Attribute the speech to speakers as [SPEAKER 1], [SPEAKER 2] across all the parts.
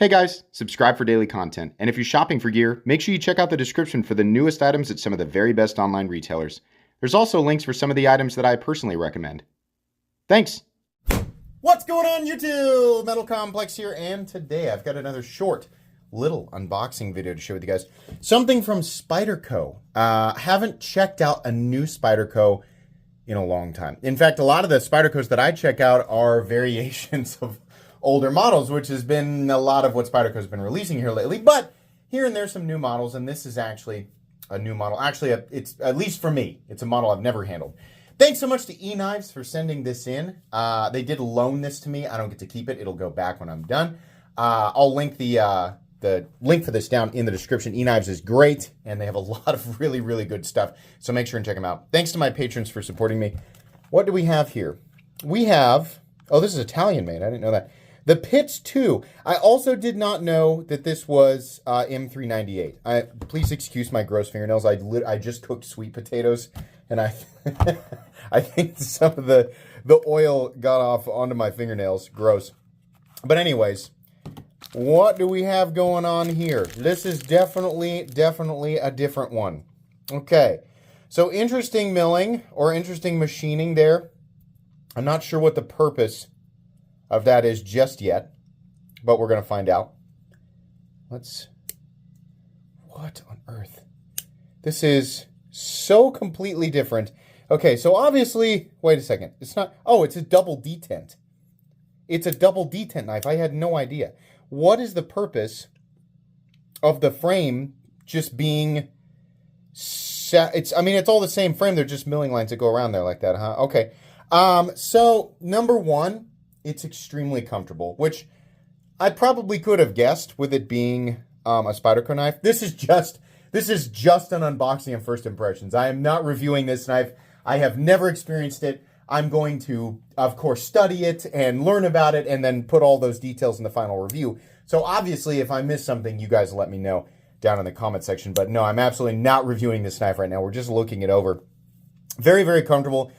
[SPEAKER 1] Hey guys, subscribe for daily content, and if you're shopping for gear, make sure you check out the description for the newest items at some of the very best online retailers. There's also links for some of the items that I personally recommend. Thanks!
[SPEAKER 2] What's going on YouTube? Metal Complex here, and today I've got another short little unboxing video to share with you guys. Something from Spyderco. Haven't checked out a new Spyderco in a long time. In fact, a lot of the Spydercos that I check out are variations of older models, which has been a lot of what Spyderco's been releasing here lately. But here and there some new models, and this is actually a new model. Actually, it's, at least for me, it's a model I've never handled. Thanks so much to eKnives for sending this in. They did loan this to me. I don't get to keep it. It'll go back when I'm done. I'll link the link for this down in the description. eKnives is great, and they have a lot of really, really good stuff. So make sure and check them out. Thanks to my patrons for supporting me. What do we have here? We have, oh, this is Italian made. I didn't know that. The Pitts 2. I also did not know that this was M398. Please excuse my gross fingernails. I just cooked sweet potatoes, and I I think some of the oil got off onto my fingernails. Gross. But anyways, what do we have going on here? This is definitely a different one. Okay. So interesting milling or interesting machining there. I'm not sure what the purpose of that is just yet, but we're going to find out. What on earth? This is so completely different. Okay, so obviously, wait a second. It's not, oh, it's a double detent. It's a double detent knife. I had no idea. What is the purpose of the frame just being set? I mean, it's all the same frame. They're just milling lines that go around there like that, huh? Okay. So number one, it's extremely comfortable, which I probably could have guessed with it being a Spyderco knife. This is just an unboxing and first impressions. I am not reviewing this knife. I have never experienced it. I'm going to, of course, study it and learn about it and then put all those details in the final review. So obviously, if I miss something, you guys let me know down in the comment section. But no, I'm absolutely not reviewing this knife right now. We're just looking it over. Very, very comfortable.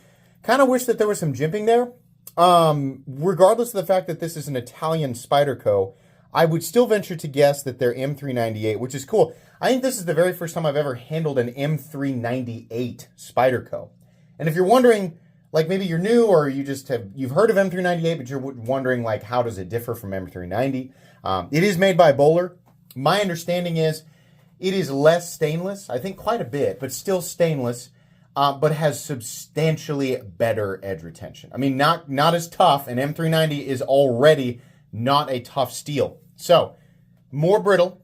[SPEAKER 2] Kind of wish that there was some jimping there. Regardless of the fact that this is an Italian Spyderco, I would still venture to guess that they're M398, which is cool. I think this is the very first time I've ever handled an M398 Spyderco. And if you're wondering, like maybe you're new or you've heard of M398, but you're wondering like how does it differ from M390? It is made by Bowler. My understanding is it is less stainless, I think quite a bit, but still stainless. But has substantially better edge retention. I mean, not as tough, and M390 is already not a tough steel. So, more brittle,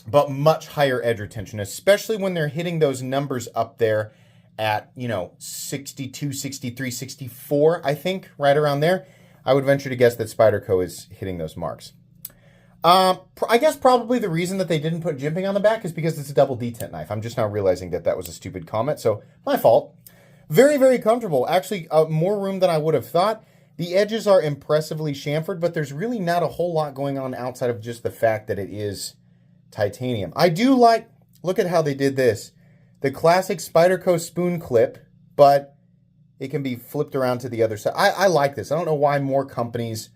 [SPEAKER 2] but much higher edge retention, especially when they're hitting those numbers up there at, 62, 63, 64, I think, right around there. I would venture to guess that Spyderco is hitting those marks. I guess probably the reason that they didn't put jimping on the back is because it's a double detent knife. I'm just now realizing that that was a stupid comment, so my fault. Very, very comfortable. Actually, more room than I would have thought. The edges are impressively chamfered, but there's really not a whole lot going on outside of just the fact that it is titanium. I do like, look at how they did this. The classic Spyderco spoon clip, but it can be flipped around to the other side. I like this. I don't know why more companies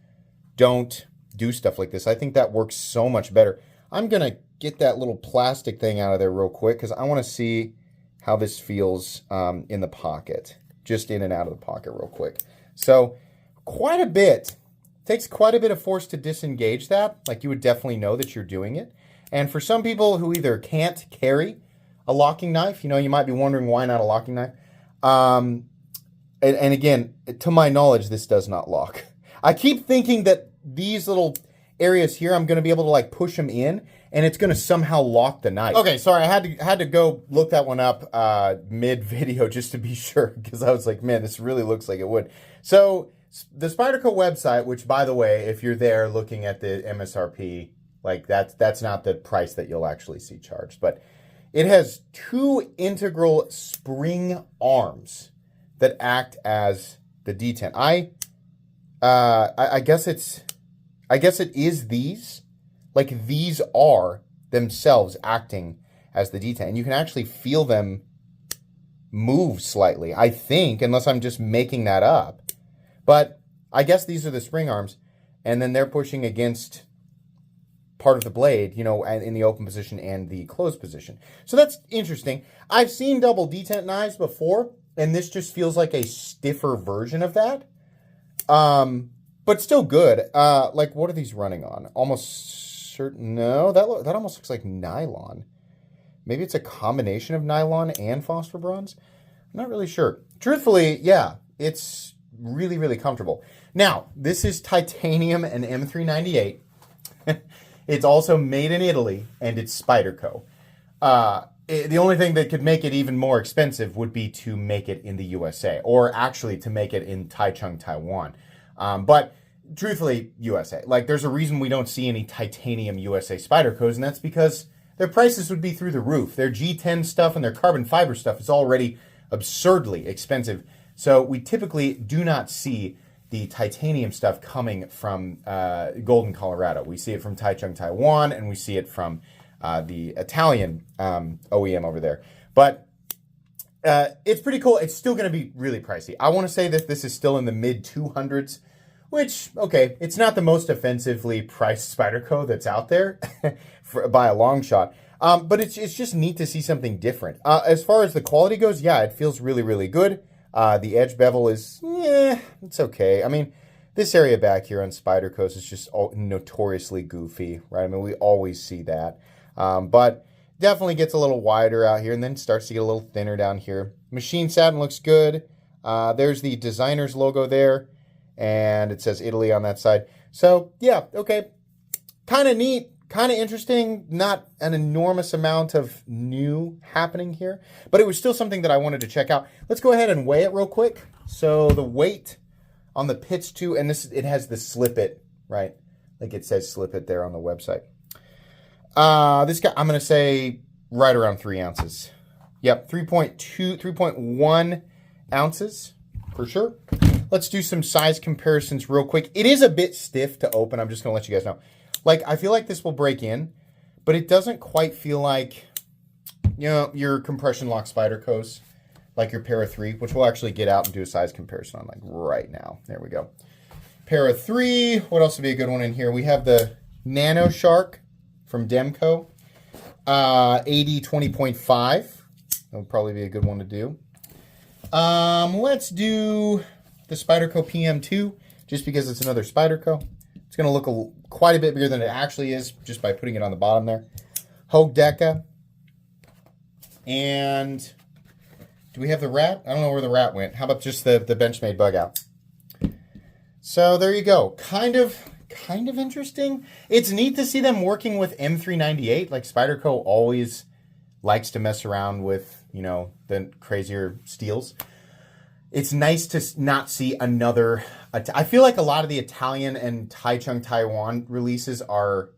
[SPEAKER 2] don't do stuff like this. I think that works so much better. I'm going to get that little plastic thing out of there real quick because I want to see how this feels in the pocket. Just in and out of the pocket real quick. So quite a bit. Takes quite a bit of force to disengage that. Like you would definitely know that you're doing it. And for some people who either can't carry a locking knife, you might be wondering why not a locking knife. And again, to my knowledge, this does not lock. I keep thinking that these little areas here, I'm going to be able to like push them in and it's going to somehow lock the knife. Okay, sorry, I had to go look that one up mid-video just to be sure because I was like, man, this really looks like it would. So the Spyderco website, which by the way, if you're there looking at the MSRP, like that's not the price that you'll actually see charged, but it has two integral spring arms that act as the detent. I guess it is these. Like these are themselves acting as the detent. And you can actually feel them move slightly, I think, unless I'm just making that up. But I guess these are the spring arms. And then they're pushing against part of the blade, you know, in the open position and the closed position. So that's interesting. I've seen double detent knives before, and this just feels like a stiffer version of that. But still good. Like, what are these running on? Almost certain. No, that almost looks like nylon. Maybe it's a combination of nylon and phosphor bronze. I'm not really sure. Truthfully, yeah, it's really, really comfortable. Now, this is titanium and M398. It's also made in Italy, and it's Spyderco. The only thing that could make it even more expensive would be to make it in the USA, or actually to make it in Taichung, Taiwan. But truthfully, USA. Like, there's a reason we don't see any titanium USA Spydercos, and that's because their prices would be through the roof. Their G10 stuff and their carbon fiber stuff is already absurdly expensive. So we typically do not see the titanium stuff coming from Golden, Colorado. We see it from Taichung, Taiwan, and we see it from the Italian OEM over there. But it's pretty cool. It's still going to be really pricey. I want to say that this is still in the mid 200s, which, okay, it's not the most offensively priced Spyderco that's out there by a long shot. But it's just neat to see something different. As far as the quality goes, yeah, it feels really, really good. The edge bevel is, yeah, it's okay. I mean, this area back here on Spydercos is just notoriously goofy, right? I mean, we always see that. But definitely gets a little wider out here and then starts to get a little thinner down here. Machine satin looks good. There's the designer's logo there, and it says Italy on that side. So, yeah, okay. Kind of neat. Kind of interesting, not an enormous amount of new happening here, but it was still something that I wanted to check out. Let's go ahead and weigh it real quick. So the weight on the pits too, and it has the Slipit, right? Like it says Slipit there on the website. This guy, I'm going to say right around 3 ounces. Yep, 3.1 ounces for sure. Let's do some size comparisons real quick. It is a bit stiff to open. I'm just going to let you guys know. Like, I feel like this will break in, but it doesn't quite feel like, you know, your compression lock Spydercos, like your Para 3, which we'll actually get out and do a size comparison on, like, right now. There we go. Para 3, what else would be a good one in here? We have the Nano Shark from Demco, AD 20.5. That would probably be a good one to do. Let's do the Spyderco PM2, just because it's another Spyderco. It's going to look quite a bit bigger than it actually is, just by putting it on the bottom there. Hogue Deca. And do we have the rat? I don't know where the rat went. How about just the Benchmade bug out? So there you go. Kind of interesting. It's neat to see them working with M398. Like, Spyderco always likes to mess around with, you know, the crazier steels. It's nice to not see another. I feel like a lot of the Italian and Taichung, Taiwan releases are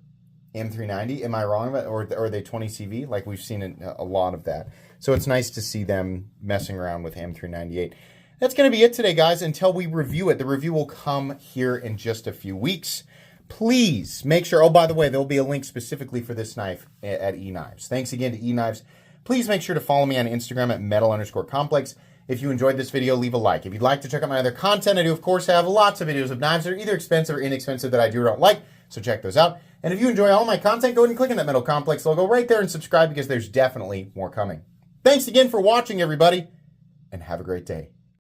[SPEAKER 2] M390. Am I wrong about, or are they 20CV? Like, we've seen a lot of that. So it's nice to see them messing around with M398. That's going to be it today, guys, until we review it. The review will come here in just a few weeks. Please make sure, oh, by the way, there'll be a link specifically for this knife at eKnives. Thanks again to eKnives. Please make sure to follow me on Instagram at metal_complex. If you enjoyed this video, leave a like. If you'd like to check out my other content, I do, of course, have lots of videos of knives that are either expensive or inexpensive that I do or don't like, so check those out. And if you enjoy all my content, go ahead and click on that Metal Complex logo right there and subscribe, because there's definitely more coming. Thanks again for watching, everybody, and have a great day.